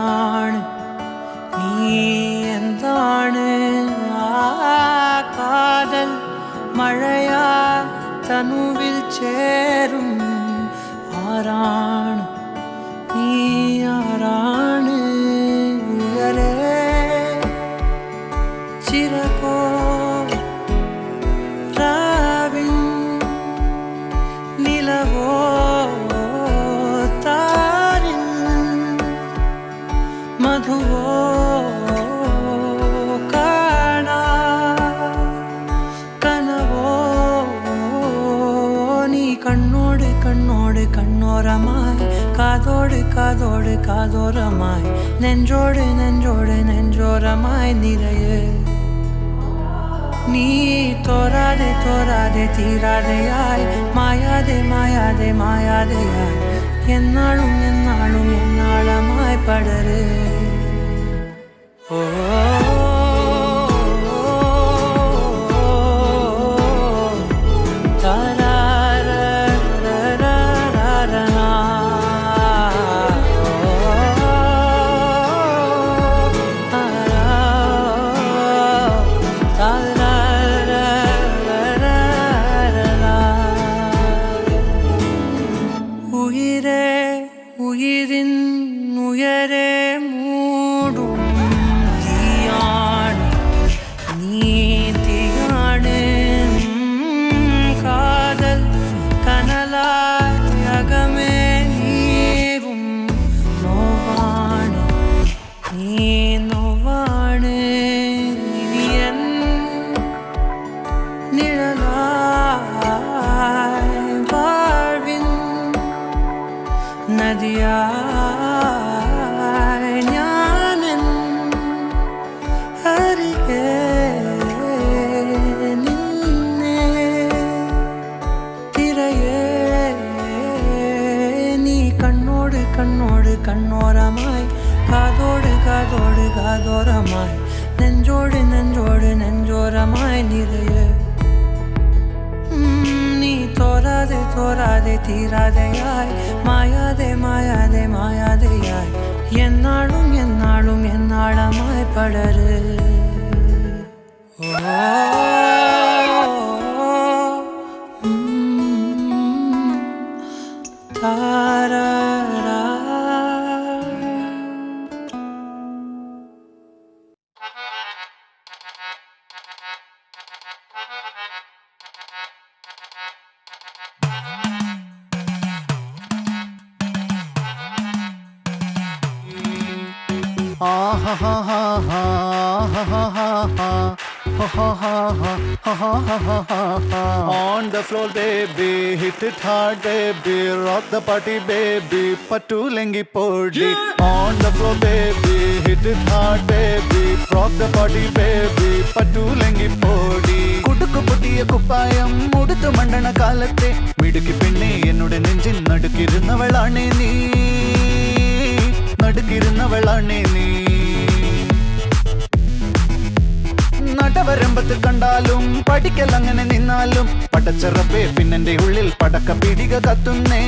ആരാണ് നീ എന്താണ് കാതൽ മഴയാ തനുവിൽ ചേരും ആരാണ് നീ ആരാണ് ഉയരേ ചിരകോ രാവിൻ നിലവോ താരിൻ മധുവോ കാണാ കനവോ നീ കണ്ണോട് കണ്ണോട് കണ്ണോരമായി കാതോട് കാതോട് കാതോരമായി നെഞ്ചോട് നെഞ്ചോട് നെഞ്ചോരമായി നിറയെ നീ തോരാതെ തോരാതെ തീരാതെയായി മായാതെ മായാതെ മായാതെയായി എന്നാളും എന്നാളും എന്നാളമായി പടര് ഓ ഉയിരിൻ ഉയരെ മൂടും തീയാണ് നീതിയാണ് കാതൽ കനലായി അകമേ നീവും നോവാണ് നീ നോവാണ് ഇനിയൻ നിഴലായി വാഴ്വിൻ നദിയായി ഞാനെൻ അരികെ നിന്നെ തിരയേ നീ കണ്ണോട് കണ്ണോട് കണ്ണോരമായി കാതോട് കാതോട് കാതോരമായി നെഞ്ചോട് നെഞ്ചോട് നെഞ്ചോരമായി നിറയെ നീ തോരാതെ തോരാതെ തീരാതെയായി മായാതെ മായാതെ മായാതെയായി എന്നാളും എന്നാളും എന്നാളമായി പടര് On the floor, baby, hit it hard, baby, rock the party, baby, patu lengi podi. On the floor, baby, hit it hard, baby, rock the party, baby, patu lengi podi. Kudukku puttiya kuppayam muduthu mandana kalathe midukki pinne ennude nenjin nadukirunnavalane nee nadukirunnavalane nee നടവരമ്പത്ത് കണ്ടാലും പഠിക്കൽ അങ്ങനെ നിന്നാലും പടച്ചറപ്പേ പിന്നെന്റെ ഉള്ളിൽ പടക്ക പീടിക കത്തുന്നേ